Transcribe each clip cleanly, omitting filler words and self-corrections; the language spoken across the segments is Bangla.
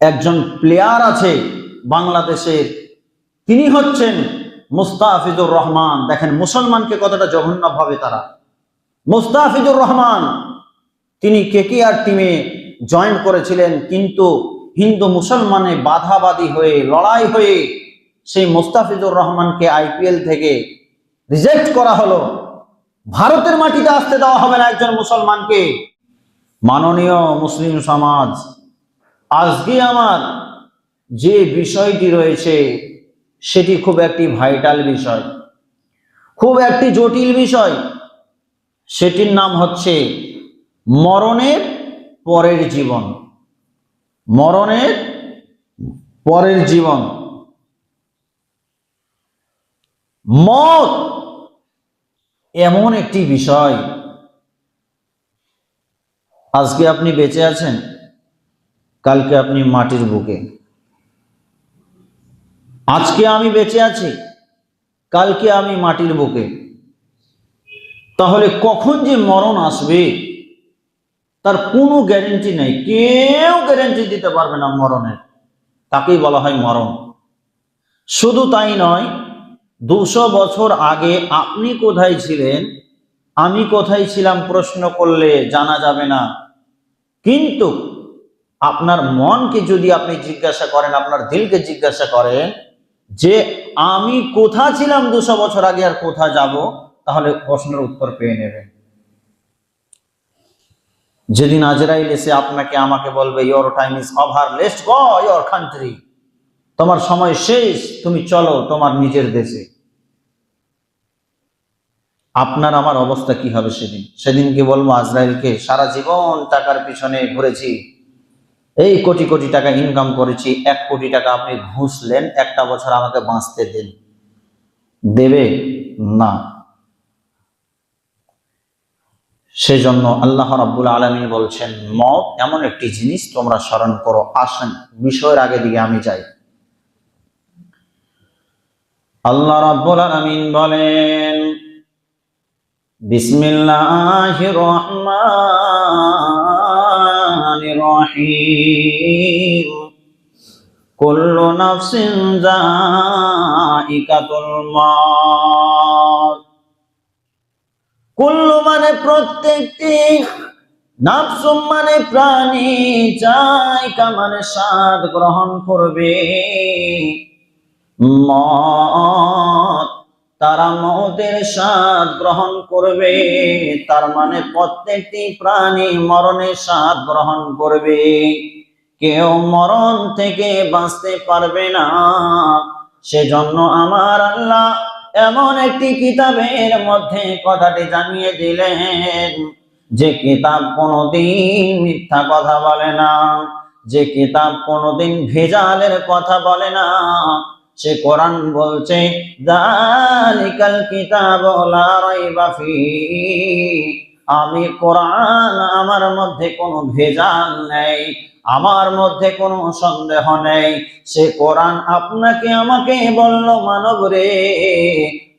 একজন প্লেয়ার আছে বাংলাদেশের, তিনি হচ্ছেন মুস্তাফিজুর রহমান। দেখেন মুসলমানকে কতটা জঘন্য ভাবে তারা। মুস্তাফিজুর রহমান তিনি কেকেআর টিমে জয়েন করেছিলেন, কিন্তু হিন্দু মুসলমানে বাধাবাদী হয়ে লড়াই হয়ে সেই মুস্তাফিজুর রহমানকে আইপিএল থেকে রিজেক্ট করা হলো। ভারতের মাটিতে আসতে দেওয়া হবে না একজন মুসলমানকে। মাননীয় মুসলিম সমাজ, আজকে আমার যে বিষয়টি রয়েছে সেটি খুব একটি ভাইটাল বিষয়, খুব একটি জটিল বিষয়। সেটির নাম হচ্ছে মরণের পরের জীবন। মরণের পরের জীবন। মত এমন একটি বিষয়, আজকে আপনি বেঁচে আছেন, কালকে আপনি মাটির বুকে। আজকে আমি বেঁচে আছি, কালকে আমি মাটির বুকে। তাহলে কখন যে মরণ আসবে তার কোনো গ্যারেন্টি নেই, কেউ গ্যারেন্টি দিতে পারবে না মরণের। তাকেই বলা হয় মরণ। শুধু তাই নয়, 200 বছর আগে আপনি কোথায় ছিলেন, আমি কোথায় ছিলাম প্রশ্ন করলে জানা যাবে না। কিন্তু আপনার মনকে যদি আপনি জিজ্ঞাসা করেন, আপনার দিলকে জিজ্ঞাসা করেন যে আমি কোথা ছিলাম 200 বছর আগে আর কোথা যাব, তাহলে প্রশ্নের উত্তর পেয়ে নেবেন। যেদিন আজরাইল এসে আপনাকে আমাকে বলবে your time is over, let's go your country, তোমার সময় শেষ, তুমি চলো তোমার নিজের দেশে, আপনার আমার অবস্থা কি হবে সেদিন? সেদিন কি বলবো আজরাইলকে, সারা জীবন টাকার পিছনে ঘুরেছি, এই কোটি কোটি টাকা ইনকাম করেছি, 1 কোটি টাকা আপনি ঘুষ নেন, 1টা বছর আমাকে বাঁচতে দেন? দেবে না। সেজন্য আল্লাহ রাব্বুল আলামিন বলছেন মওত এমন একটি জিনিস, তোমরা স্মরণ করো। আসেন বিষয়ের আগে দিকে আমি যাই। আল্লাহ রাব্বুল আলামিন বলেন বিসমিল্লাহির রহমানির রহিম, কুল্লু নাফসিন যায়িকাতুল মাউত। কুল্লু মানে প্রত্যেকটি, নাফসুম মানে প্রাণী, যায়িকা মানে স্বাদ গ্রহণ করবে, মত তারা মওতের স্বাদ গ্রহণ করবে। তার মানে প্রত্যেকটি প্রাণী মরণের স্বাদ গ্রহণ করবে, কেউ মরণ থেকে বাঁচতে পারবে না। সেজন্য আমার আল্লাহ এমন একটি কিতাবের মধ্যে কথাটি জানিয়ে দিলেন, যে কিতাব কোনোদিন মিথ্যা কথা বলে না, যে কিতাব কোনোদিন ভেজালের কথা বলে না। সে কোরআন বলছে যালিকাল কিতাবু লা রাইবা ফীহি, আমি কোরআন, আমার মধ্যে কোনো ভেজাল নেই, আমার মধ্যে কোনো সন্দেহ নেই। সে কোরআন আপনাকে আমাকে বলল, মানব রে,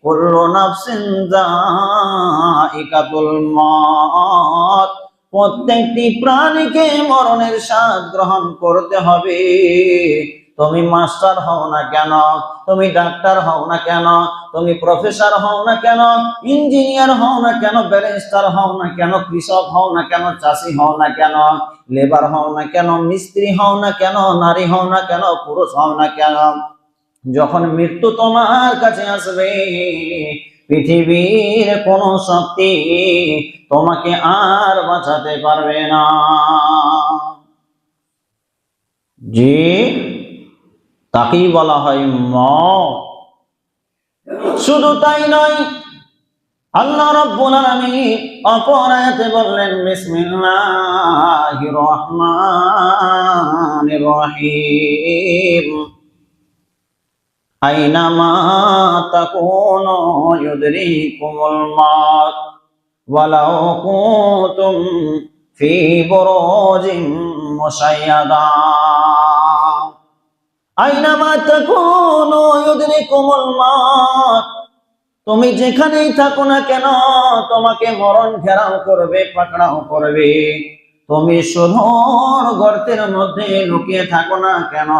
কুল্লু নাফসিন যায়িকাতুল মাউত, প্রত্যেকটি প্রাণীকে মরণের স্বাদ গ্রহণ করতে হবে। তুমি মাস্টার হও না কেন, তুমি ডাক্তার হও না কেন, তুমি প্রফেসর হও না কেন, ইঞ্জিনিয়ার হও না কেন, ব্যারিস্টার হও না কেন, কৃষক হও না কেন, চাষি হও না কেন, লেবার হও না কেন, মিস্ত্রি হও না কেন, নারী হও না কেন, পুরুষ হও না কেন, যখন মৃত্যু তোমার কাছে আসবে, পৃথিবীর কোন শক্তি তোমাকে আর বাঁচাতে পারবে না। জি, তাকেই বলা হয় মওত। শুধু তাই নয়, আল্লাহ রাব্বুল আলামিন অপর আয়াতে বললেন বিসমিল্লাহির রহমানির রহিম, আইনামা তাকুনু ইউদরিকুমুল মাউত ওয়ালাউ কুনতুম ফি বুরুজিন মুশাইয়াদা। আইনামা তাকুনু ইউদরিকুমুল মাউত, তুমি যেখানেই থাকো না কেন তোমাকে মরণ ঘেরাও করবে, পাকড়াও করবে। তুমি সুদূর গর্তের মধ্যে লুকিয়ে থাকো না কেন,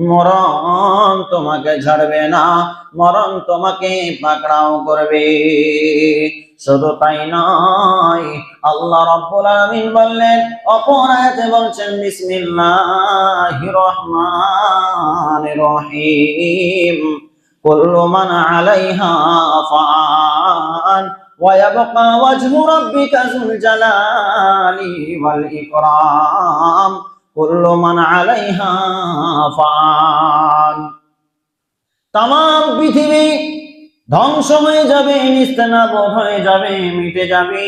মরণ তোমাকে ছাড়বে না, মরণ তোমাকে পাকড়াও করবে। শুধু তাই নয়, আল্লাহ রাব্বুল আলামিন বললেন, অপর আয়াতে বলছেন, বিসমিল্লাহির রহমানির রহিম, কুল্লু মান আলাইহা ফান ওয়া ইয়াবকা ওয়াজহু রাব্বিকা যুল জালালি ওয়াল ইকরাম, কুল্লু মান আলাইহা ফান। তামাম পৃথিবী ধ্বংস হয়ে যাবে, নিস্তেনাবুদ হয়ে যাবে, মিটে যাবে।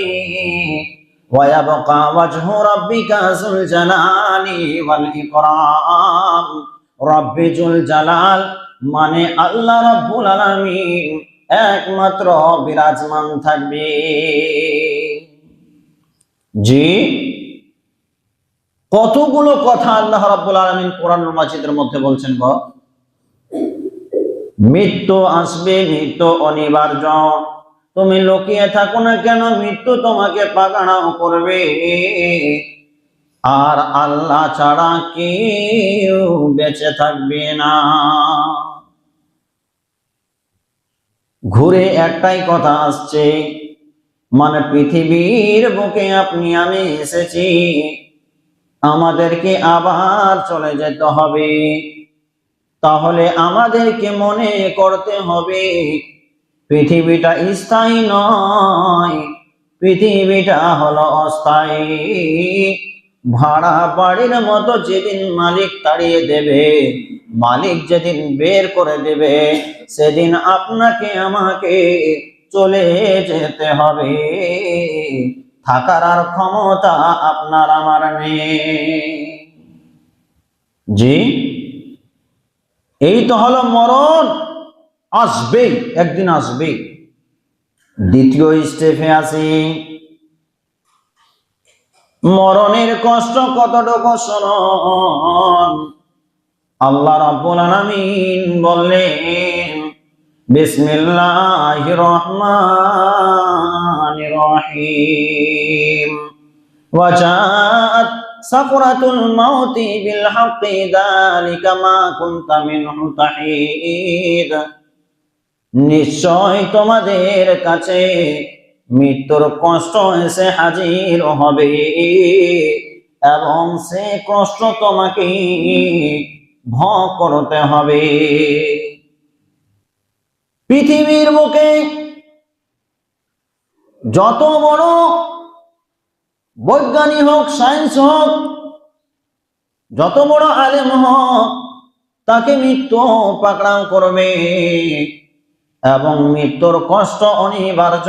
ওয়া ইয়াবকা ওয়াজহু রাব্বিকা যুল জালালি ওয়াল ইকরাম, রব্বে যুল জালাল মানে আল্লাহ রাব্বুল আলামিন একমাত্র বিরাজমান থাকবে। জি, কতগুলো কথা আল্লাহ রাব্বুল আলামিন কোরআনুল মাজিদের মধ্যে বলছেন গো। মৃত্যু আসবে, মৃত্যু অনিবার্য, তুমি লুকিয়ে থাকো না কেন, মৃত্যু তোমাকে পাকড়াও করবে। আর আল্লাহ ছাড়া কেউ বেঁচে থাকবে না। ঘুরে একটাই কথা আসছে, মানে পৃথিবীর বুকে আপনি আমি এসেছি, আমাদেরকে আবার চলে যেতে হবে। তাহলে আমাদেরকে মনে করতে হবে পৃথিবীটা স্থায়ী নয়, পৃথিবীটা হলো অস্থায়ী। ভাড়া বাড়ির মতো যেদিন মালিক তাড়িয়ে দেবে, মালিক যেদিন বের করে দেবে, সেদিন আপনাকে আমাকে চলে যেতে হবে। থাকার আর ক্ষমতা আপনার আমার নেই। জি, এই তো হলো মরণ, আসবেই, একদিন আসবেই। দ্বিতীয় স্টেপে আসি, মরণের কষ্ট কতটুকু শুনুন। আল্লাহ রাব্বুল আলামিন বললেন, বিসমিল্লাহির রহমানির রহিম, ওয়া জাআত সাকরাতুল মাউতি বিল হাক্কি যালিকা মা কুনতা মিনহু তাহিদ, নিশ্চয় তোমাদের কাছে মৃত্যুর কষ্ট এসে হাজির হবে, এবং সে কষ্ট তোমাকে ভোগ করতে হবে। পৃথিবীর বুকে যত বড় বৈজ্ঞানিক হোক, সায়েন্স হোক, যত বড় আলেম হোক, তাকে মৃত্যু পাকড়াও করবে, এবং মৃত্যুর কষ্ট অনিবার্য।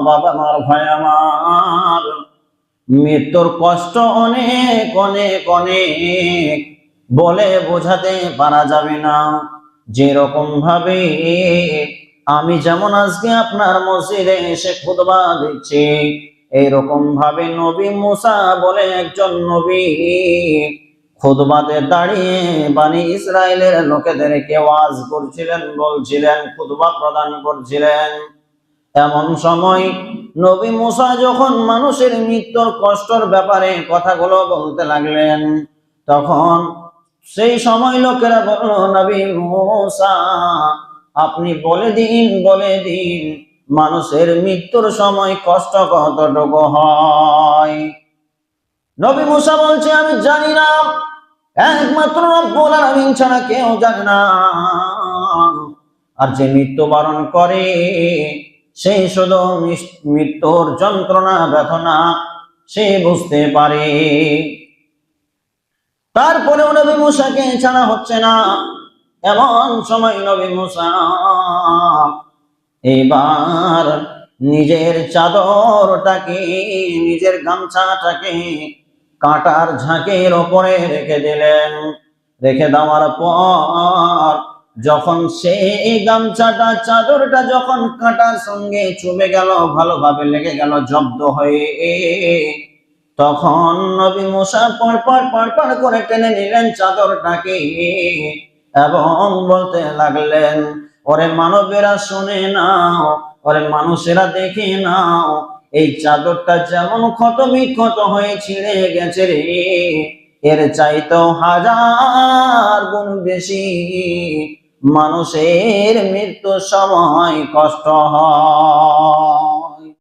বাবা আমার, ভাই আমার, মৃত্যুর কষ্ট অনেক অনেক অনেক, বলে বোঝাতে পারা যাবে না। যেরকম ভাবে আমি যেমন আজকে আপনার মসজিদে এসে খুতবা দিচ্ছি, এইরকম ভাবে নবী মুসা বলে একজন নবী খুতবাতে দাঁড়িয়ে বনি ইসরাইলের লোকেদেরকে ওয়াজ করছিলেন, বলছিলেন, খুতবা প্রদান করছিলেন। এমন সময় নবী মুসা যখন মানুষের মৃত্যুর কষ্টের ব্যাপারে কথাগুলো বলতে লাগলেন, তখন সেই সময় লোকেরা বলল, নবী মুসা আপনি বলে দিন, বলে দিন মানুষের মৃত্যুর সময় কষ্ট কতটুকু হয়। নবী মুসা বলছে, আমি জানি না, একমাত্র রব্বুল আলামিন ছাড়া কেউ জানে না। আর যে মৃত্যুবরণ করে সে শুধু মৃত্যুর যন্ত্রণা ব্যথনা সে বুঝতে পারে। তারপরেও নবী মুসাকে ছাড়া হচ্ছে না। এমন সময় নবী মুসা এবার নিজের চাদরটাকে, নিজের গামছাটাকে কাঁটার ঝাঁকের ওপরে রেখে দিলেন। রেখে দেওয়ার পর যখন সেই গামছাটা, চাদরটা যখন কাঁটার সঙ্গে চুবে গেল, ভালোভাবে লেগে গেল জব্দ হয়ে, তখন নবী মুসা পড় করে টেনে নিলেন চাদরটাকে এবং বলতে লাগলেন, ওরে মানবেরা শুনে নাও, ওরে মানুষেরা দেখে নাও, এই চাদরটা যেমন ক্ষত বিক্ষত হয়ে ছিঁড়ে গেছে রে, এর চাইতেও হাজার গুণ বেশি মানুষের মৃত্যুর সময় কষ্ট হয়।